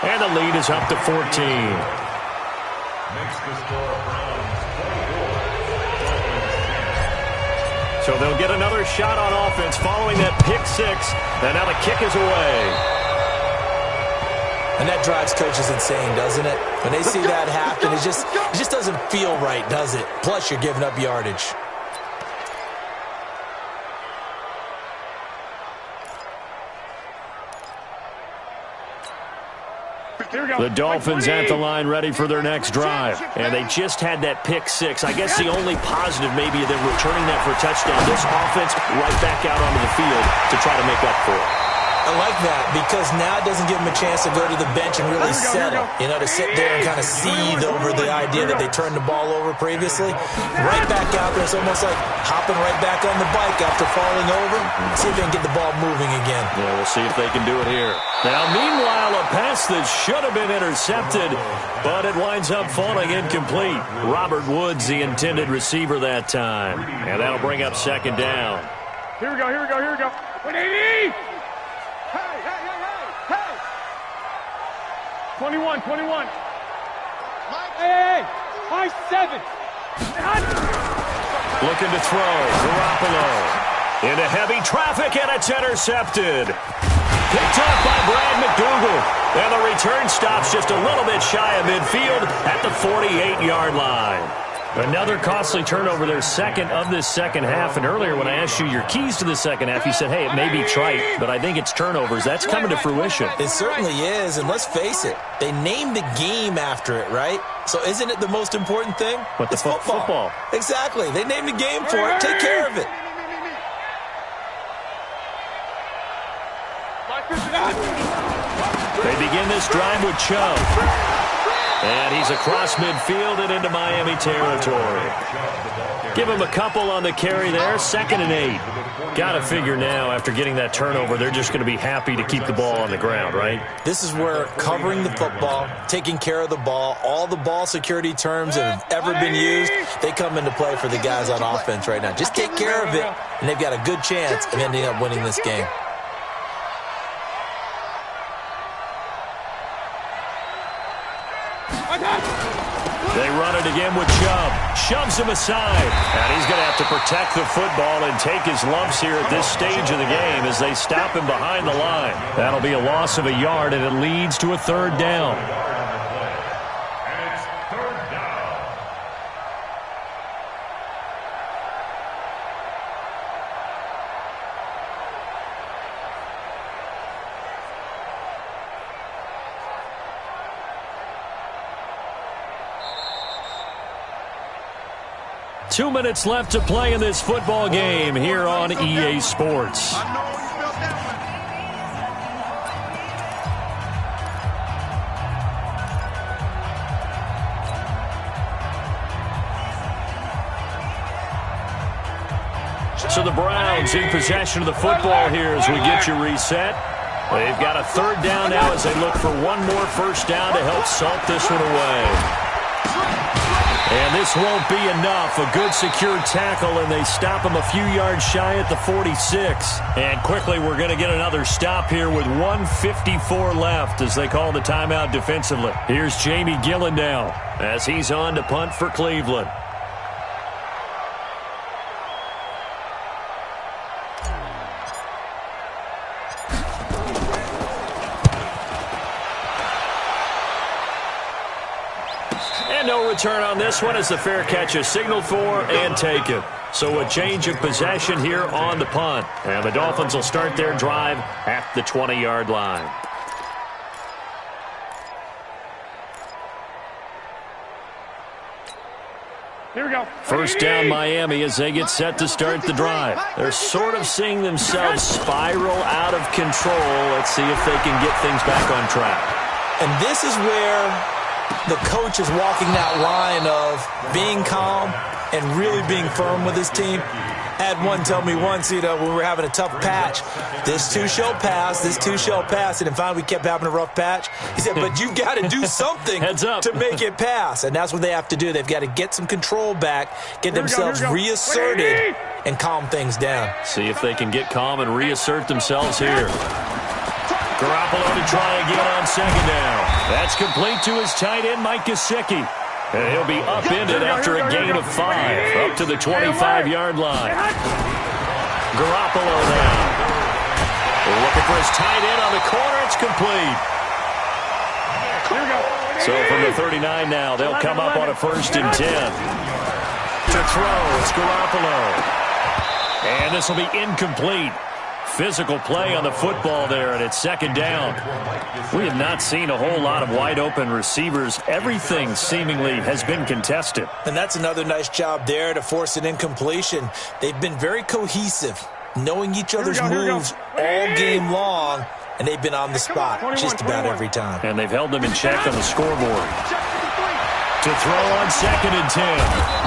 And the lead is up to 14. So they'll get another shot on offense following that pick six. And now the kick is away. And that drives coaches insane, doesn't it? When they see that happen, it just doesn't feel right, does it? Plus, you're giving up yardage. The Dolphins at the line ready for their next drive. And they just had that pick six. I guess the only positive maybe of them returning that for a touchdown. This offense right back out onto the field to try to make up for it. I like that because now it doesn't give them a chance to go to the bench and really settle. You know, to sit there and kind of seethe over the idea that they turned the ball over previously. Right back out there, it's almost like hopping right back on the bike after falling over. See if they can get the ball moving again. Yeah, we'll see if they can do it here. Now, meanwhile, a pass that should have been intercepted, but it winds up falling incomplete. Robert Woods, the intended receiver that time. And that'll bring up second down. Here we go, here we go, here we go. 180! 21, 21. Hey, high 7. Looking to throw. Garoppolo into heavy traffic, and it's intercepted. Picked up by Brad McDougal. And the return stops just a little bit shy of midfield at the 48-yard line. Another costly turnover, their second of this second half. And earlier when I asked you your keys to the second half, you said, hey, it may be trite, but I think it's turnovers. That's coming to fruition. It certainly is, and let's face it, they named the game after it, right? So isn't it the most important thing? But it's football. Exactly. They named the game for it. Take care of it. They begin this drive with Chubb. And he's across midfield and into Miami territory. Give him a couple on the carry there. 2nd and 8. Got to figure now, after getting that turnover, they're just going to be happy to keep the ball on the ground, right? This is where covering the football, taking care of the ball, all the ball security terms that have ever been used, they come into play for the guys on offense right now. Just take care of it, and they've got a good chance of ending up winning this game. They run it again with Chubb. Shoves him aside. And he's going to have to protect the football and take his lumps here at this stage of the game as they stop him behind the line. That'll be a loss of a yard, and it leads to a 3rd down. And it's 3rd down. 2 minutes left to play in this football game here on EA Sports. So the Browns in possession of the football here as we get you reset. They've got a 3rd down now as they look for one more first down to help salt this one away. And this won't be enough. A good secure tackle, and they stop him a few yards shy at the 46. And quickly, we're going to get another stop here with 1:54 left as they call the timeout defensively. Here's Jamie Gillen now as he's on to punt for Cleveland. No return on this one as the fair catch is signaled for and taken. So a change of possession here on the punt. And the Dolphins will start their drive at the 20-yard line. Here we go. First down Miami as they get set to start the drive. They're sort of seeing themselves spiral out of control. Let's see if they can get things back on track. And this is where The coach is walking that line of being calm and really being firm with his team. I had one tell me once, when we were having a tough patch, this too shall pass, this too shall pass. And then finally we kept having a rough patch. He said, but you've got to do something to make it pass. And that's what they have to do. They've got to get some control back, get themselves reasserted, and calm things down. See if they can get calm and reassert themselves here. Garoppolo to try again on second down. That's complete to his tight end, Mike Gesicki. And he'll be upended after a gain of 5, up to the 25-yard line. Garoppolo now. Looking for his tight end on the corner. It's complete. So from the 39 now, they'll come up on a 1st and 10. To throw, it's Garoppolo. And this will be incomplete. Physical play on the football there, and it's 2nd down. We have not seen a whole lot of wide-open receivers. Everything seemingly has been contested. And that's another nice job there to force an incompletion. They've been very cohesive, knowing each other's moves all game long, and they've been on the spot just about every time. And they've held them in check on the scoreboard. To throw on 2nd and 10.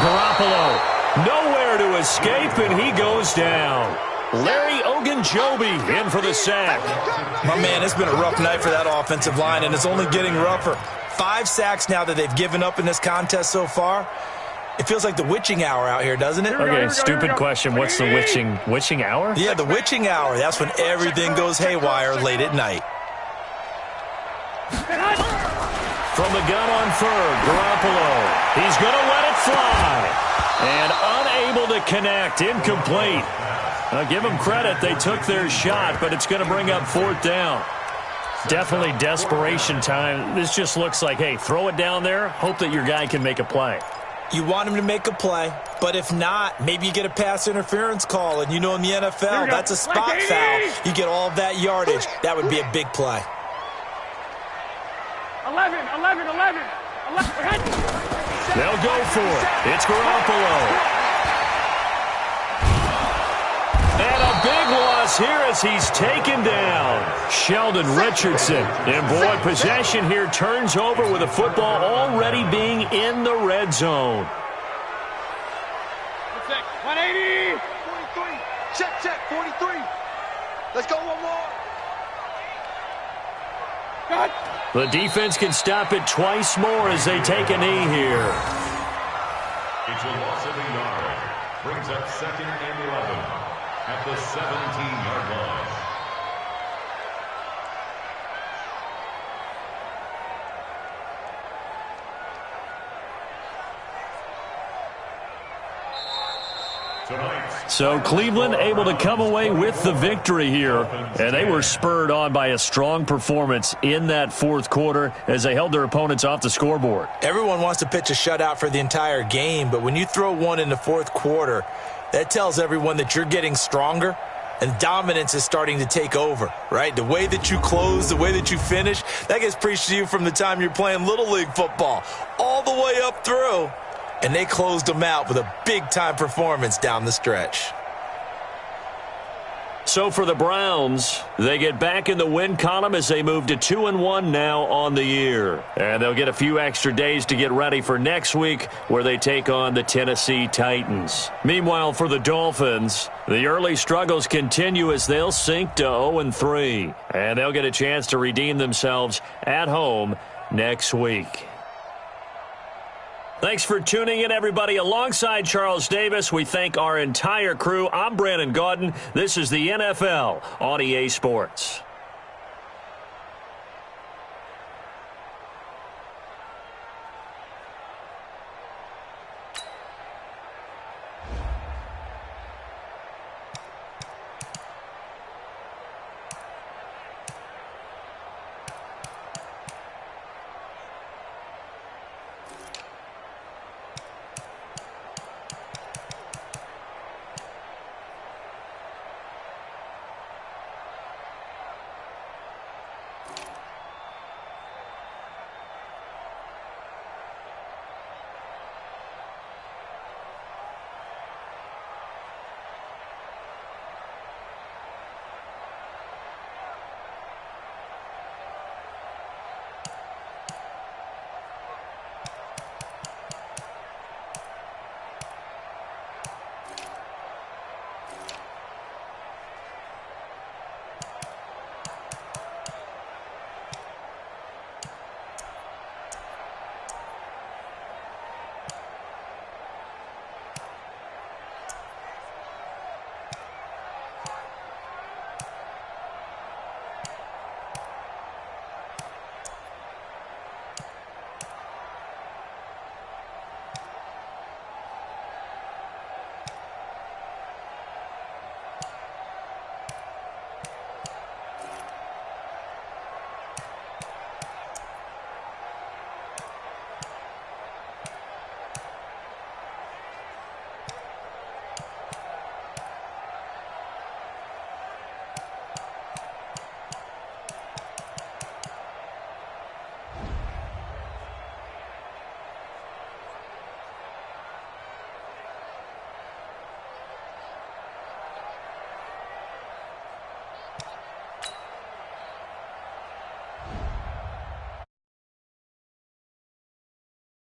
Garoppolo, nowhere to escape, and he goes down. Larry Ogunjobi in for the sack. My man, it's been a rough night for that offensive line, and it's only getting rougher. 5 sacks now that they've given up in this contest so far. It feels like the witching hour out here, doesn't it? Okay, stupid question. What's the witching hour? Yeah, the witching hour. That's when everything goes haywire late at night. From the gun on 3rd, Garoppolo. He's going to let it fly. And unable to connect, incomplete. Now, give them credit. They took their shot, but it's going to bring up 4th down. Definitely desperation time. This just looks like, hey, throw it down there, hope that your guy can make a play. You want him to make a play, but if not, maybe you get a pass interference call, and you know in the NFL, that's a spot foul. You get all of that yardage. That would be a big play. 11. They'll go for it. It's Garoppolo. And a big loss here as he's taken down. Sheldon Richardson. And boy, possession here turns over with the football already being in the red zone. 180. 43. Check. 43. Let's go one more. God. The defense can stop it twice more as they take a knee here. It's a loss of a yard. Brings up 2nd and 11 at the 17-yard line. So Cleveland able to come away with the victory here, and they were spurred on by a strong performance in that 4th quarter as they held their opponents off the scoreboard. Everyone wants to pitch a shutout for the entire game, but when you throw one in the 4th quarter, that tells everyone that you're getting stronger and dominance is starting to take over, right? The way that you close, the way that you finish, that gets preached to you from the time you're playing Little League football all the way up through. And they closed them out with a big-time performance down the stretch. So for the Browns, they get back in the win column as they move to 2-1 now on the year. And they'll get a few extra days to get ready for next week where they take on the Tennessee Titans. Meanwhile, for the Dolphins, the early struggles continue as they'll sink to 0-3. And they'll get a chance to redeem themselves at home next week. Thanks for tuning in, everybody. Alongside Charles Davis, we thank our entire crew. I'm Brandon Gaudin. This is the NFL on EA Sports.